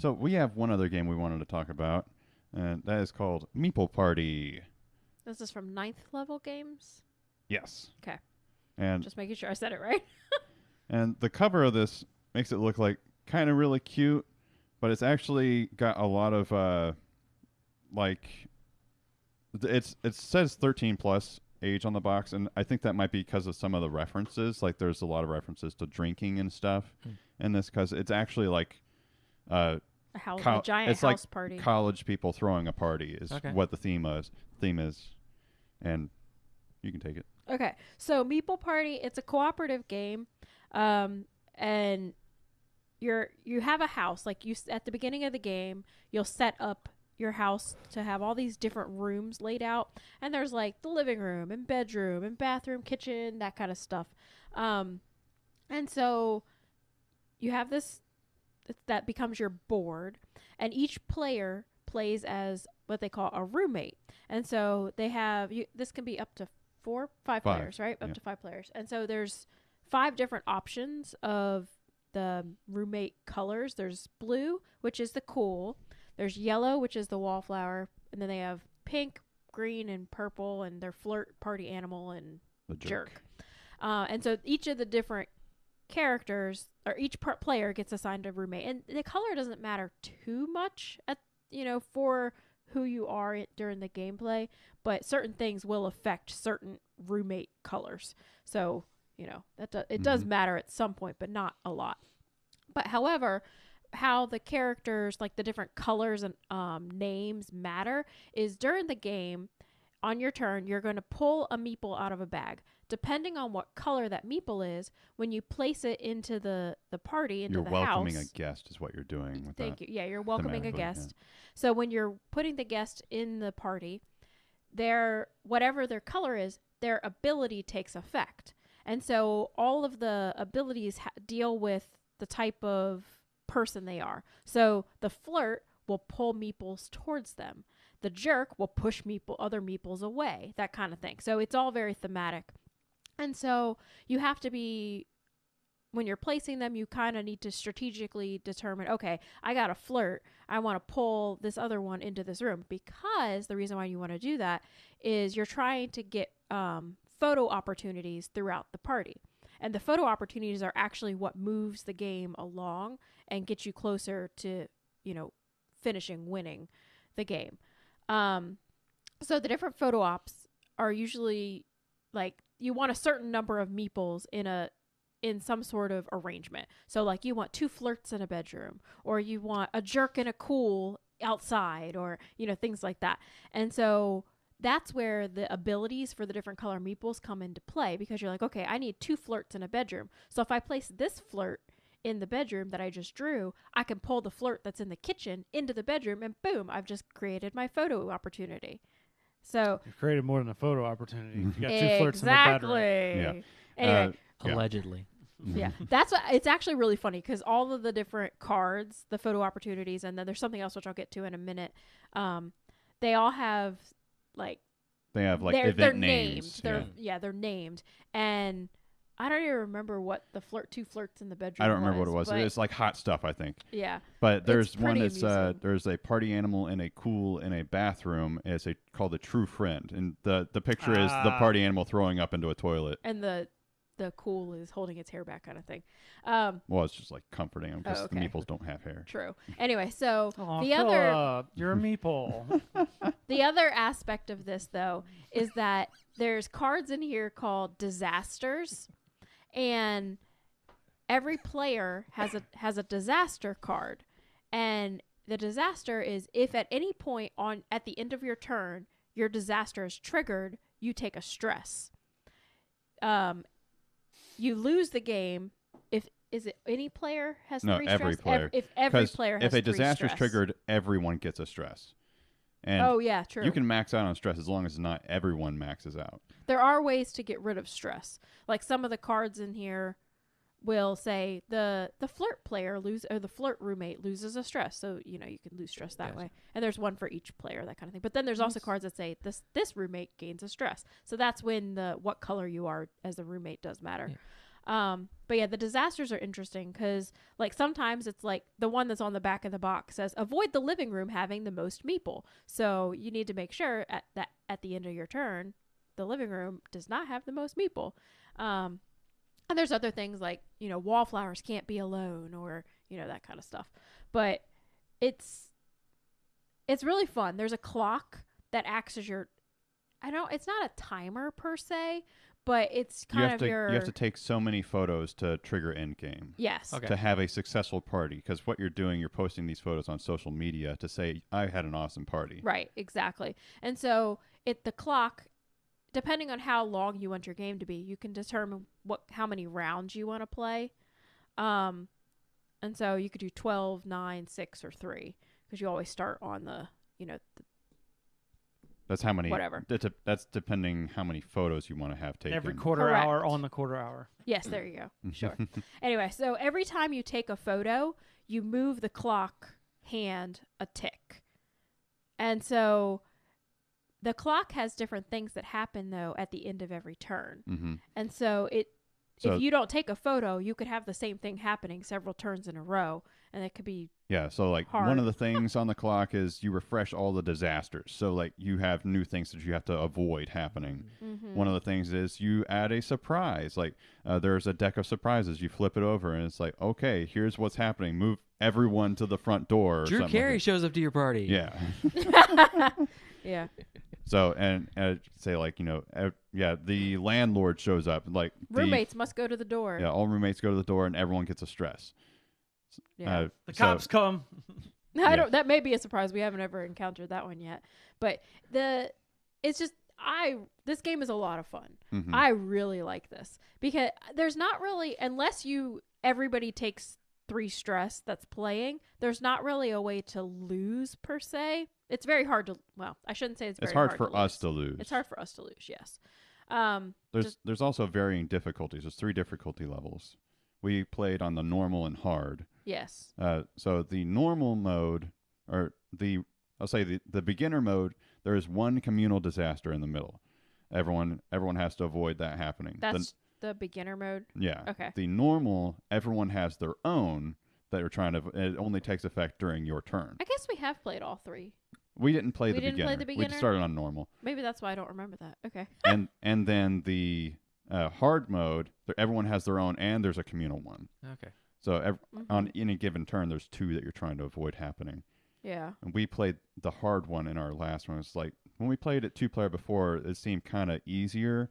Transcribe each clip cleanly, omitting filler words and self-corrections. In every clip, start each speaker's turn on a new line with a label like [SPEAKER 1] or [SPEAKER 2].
[SPEAKER 1] So we have one other game we wanted to talk about, and that is called Meeple Party.
[SPEAKER 2] This is from 9th level games?
[SPEAKER 1] Yes.
[SPEAKER 2] Okay.
[SPEAKER 1] And
[SPEAKER 2] just making sure I said it right.
[SPEAKER 1] And the cover of this makes it look like kind of really cute, but it's actually got a lot of it says 13 plus age on the box, and I think that might be because of some of the references. Like there's a lot of references to drinking and stuff in this, because it's actually like
[SPEAKER 2] a giant house party.
[SPEAKER 1] College people throwing a party is what the theme is, and you can take it.
[SPEAKER 2] Okay, so Meeple Party, it's a cooperative game, and you have a house. Like at the beginning of the game, you'll set up your house to have all these different rooms laid out, and there's like the living room and bedroom and bathroom, kitchen, that kind of stuff. And so you have this that becomes your board, and each player plays as what they call a roommate. And so they have this can be up to five players, right? Up to 5 players. And so there's 5 different options of the roommate colors. There's blue, which is the cool. There's yellow, which is the wallflower. And then they have pink, green, and purple, and their flirt, party animal, and
[SPEAKER 1] the jerk.
[SPEAKER 2] And so each of the different characters, or each player gets assigned a roommate. And the color doesn't matter too much for who you are during the gameplay, but certain things will affect certain roommate colors. So, it does matter at some point, but not a lot. But however, how the characters, like the different colors and names matter is during the game, on your turn, you're going to pull a meeple out of a bag. Depending on what color that meeple is, when you place it into the party, into the house.
[SPEAKER 1] You're welcoming a guest is what you're doing with that.
[SPEAKER 2] Thank you. Yeah, you're welcoming a guest. Yeah. So when you're putting the guest in the party, whatever their color is, their ability takes effect. And so all of the abilities deal with the type of person they are. So the flirt will pull meeples towards them. The jerk will push other meeples away, that kind of thing. So it's all very thematic. And so you have to be, when you're placing them, you kind of need to strategically determine, okay, I got a flirt. I want to pull this other one into this room, because the reason why you want to do that is you're trying to get photo opportunities throughout the party. And the photo opportunities are actually what moves the game along and gets you closer to, winning the game. So the different photo ops are usually like, you want a certain number of meeples in some sort of arrangement. So like you want 2 flirts in a bedroom, or you want a jerk and a cool outside, or, things like that. And so that's where the abilities for the different color meeples come into play, because you're like, okay, I need 2 flirts in a bedroom. So if I place this flirt in the bedroom that I just drew, I can pull the flirt that's in the kitchen into the bedroom, and boom, I've just created my photo opportunity. So
[SPEAKER 3] you've created more than a photo opportunity. You got 2 flirts in the bedroom.
[SPEAKER 2] Exactly. Yeah. Anyway.
[SPEAKER 4] Allegedly.
[SPEAKER 2] Yeah. That's what, it's actually really funny, because all of the different cards, the photo opportunities, and then there's something else which I'll get to in a minute. They all have
[SPEAKER 1] event names.
[SPEAKER 2] They're named. And I don't even remember what the 2 flirts in the bedroom
[SPEAKER 1] I don't remember what it was. It's like hot stuff, I think.
[SPEAKER 2] Yeah.
[SPEAKER 1] But there's one that's there's a party animal in a cool in a bathroom. It's called a true friend, and the picture is the party animal throwing up into a toilet,
[SPEAKER 2] and the cool is holding its hair back, kind of thing.
[SPEAKER 1] Well, it's just like comforting them, because the meeples don't have hair.
[SPEAKER 2] True. Anyway, so
[SPEAKER 3] you're a meeple.
[SPEAKER 2] The other aspect of this, though, is that there's cards in here called disasters. And every player has a disaster card, and the disaster is if at any point at the end of your turn your disaster is triggered, you take a stress. You lose the game if any player has 3 stress?
[SPEAKER 1] Every player.
[SPEAKER 2] If every player has 3 stress.
[SPEAKER 1] If a disaster is triggered, everyone gets a stress. And
[SPEAKER 2] yeah, true.
[SPEAKER 1] You can max out on stress as long as not everyone maxes out.
[SPEAKER 2] There are ways to get rid of stress. Like some of the cards in here will say the flirt player or the flirt roommate loses a stress. So, you can lose stress that way. And there's one for each player, that kind of thing. But then there's also cards that say this roommate gains a stress. So that's when what color you are as the roommate does matter. But yeah, the disasters are interesting because like sometimes it's like the one that's on the back of the box says avoid the living room having the most meeple. So you need to make sure at the end of your turn, the living room does not have the most meeple. And there's other things like, wallflowers can't be alone or, that kind of stuff. But it's really fun. There's a clock that acts as it's not a timer per se, but it's kind of
[SPEAKER 1] you have to take so many photos to trigger end game.
[SPEAKER 2] Yes.
[SPEAKER 3] Okay.
[SPEAKER 1] To have a successful party, because what you're doing, you're posting these photos on social media to say I had an awesome party.
[SPEAKER 2] Right, exactly. And so the clock, depending on how long you want your game to be, you can determine how many rounds you want to play. And so you could do 12, 9, 6, or 3 because you always start on the
[SPEAKER 1] that's how many.
[SPEAKER 2] Whatever.
[SPEAKER 1] That's depending how many photos you want to have taken.
[SPEAKER 3] Every quarter
[SPEAKER 2] Correct.
[SPEAKER 3] hour on the quarter hour.
[SPEAKER 2] Yes, there you go. Sure. Anyway, so every time you take a photo, you move the clock hand a tick. And so the clock has different things that happen, though, at the end of every turn.
[SPEAKER 1] Mm-hmm.
[SPEAKER 2] And so if you don't take a photo, you could have the same thing happening several turns in a row, and it could be
[SPEAKER 1] so like
[SPEAKER 2] hard.
[SPEAKER 1] One of the things on the clock is you refresh all the disasters. So like you have new things that you have to avoid happening.
[SPEAKER 2] Mm-hmm.
[SPEAKER 1] One of the things is you add a surprise. Like there's a deck of surprises. You flip it over, and it's like, okay, here's what's happening. Move everyone to the front door. Or
[SPEAKER 4] Drew Carey
[SPEAKER 1] like
[SPEAKER 4] shows up to your party.
[SPEAKER 1] Yeah.
[SPEAKER 2] Yeah.
[SPEAKER 1] So and say like the landlord shows up, like
[SPEAKER 2] roommates must go to the door.
[SPEAKER 1] Yeah, all roommates go to the door, and everyone gets a stress.
[SPEAKER 2] Yeah.
[SPEAKER 3] The cops come.
[SPEAKER 2] That may be a surprise. We haven't ever encountered that one yet. But this game is a lot of fun.
[SPEAKER 1] Mm-hmm.
[SPEAKER 2] I really like this because there's not really, unless everybody takes 3 stress that's playing, there's not really a way to lose per se. It's very hard to, I shouldn't say it's very hard
[SPEAKER 1] for us to lose.
[SPEAKER 2] It's hard for us to lose, yes.
[SPEAKER 1] There's also varying difficulties. There's 3 difficulty levels. We played on the normal and hard.
[SPEAKER 2] Yes.
[SPEAKER 1] So the normal mode, or I'll say the beginner mode, there is one communal disaster in the middle. Everyone has to avoid that happening.
[SPEAKER 2] That's the beginner mode?
[SPEAKER 1] Yeah.
[SPEAKER 2] Okay.
[SPEAKER 1] The normal, everyone has their own that you're trying to, it only takes effect during your turn.
[SPEAKER 2] I guess we have played all 3.
[SPEAKER 1] We didn't play the
[SPEAKER 2] beginner.
[SPEAKER 1] beginner. We just started on normal.
[SPEAKER 2] Maybe that's why I don't remember that. Okay.
[SPEAKER 1] and then the hard mode, everyone has their own, and there's a communal one.
[SPEAKER 4] Okay.
[SPEAKER 1] So on any given turn, there's 2 that you're trying to avoid happening.
[SPEAKER 2] Yeah.
[SPEAKER 1] And we played the hard one in our last one. It's like when we played it 2-player before, it seemed kind of easier.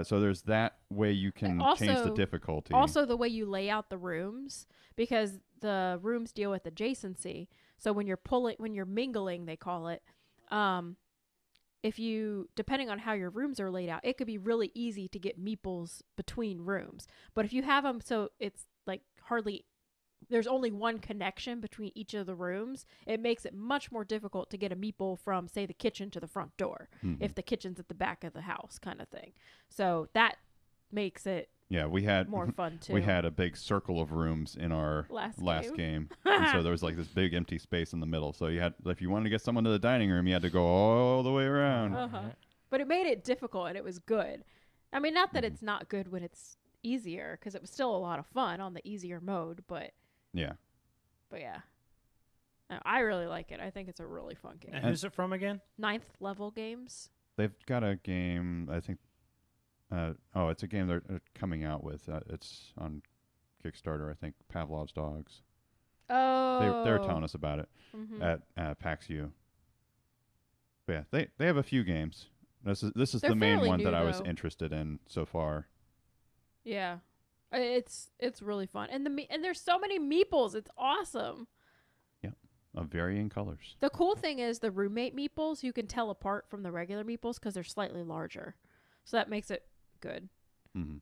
[SPEAKER 1] So there's that way you can change the difficulty.
[SPEAKER 2] Also, the way you lay out the rooms, because the rooms deal with adjacency. So when you're mingling, they call it. Depending on how your rooms are laid out, it could be really easy to get meeples between rooms. But if you have them so it's like there's only one connection between each of the rooms, it makes it much more difficult to get a meeple from, say, the kitchen to the front door, if the kitchen's at the back of the house kind of thing. So that makes it more fun too.
[SPEAKER 1] We had a big circle of rooms in our last game. And so there was like this big empty space in the middle. So if you wanted to get someone to the dining room, you had to go all the way around.
[SPEAKER 2] But it made it difficult, and it was good. I mean, not that it's not good when it's easier, because it was still a lot of fun on the easier mode, but yeah. No, I really like it. I think it's a really fun game.
[SPEAKER 3] And who's it from again?
[SPEAKER 2] 9th Level Games.
[SPEAKER 1] They've got a game, I think. It's a game they're coming out with. It's on Kickstarter, I think. Pavlov's Dogs.
[SPEAKER 2] Oh.
[SPEAKER 1] They were telling us about it at PAX U. But yeah, they have a few games. This is the main one that I was interested in so far.
[SPEAKER 2] Yeah. It's really fun. And there's so many meeples. It's awesome.
[SPEAKER 1] Yeah. Of varying colors.
[SPEAKER 2] The cool thing is the roommate meeples you can tell apart from the regular meeples because they're slightly larger. So that makes it good.
[SPEAKER 1] Mm-hmm.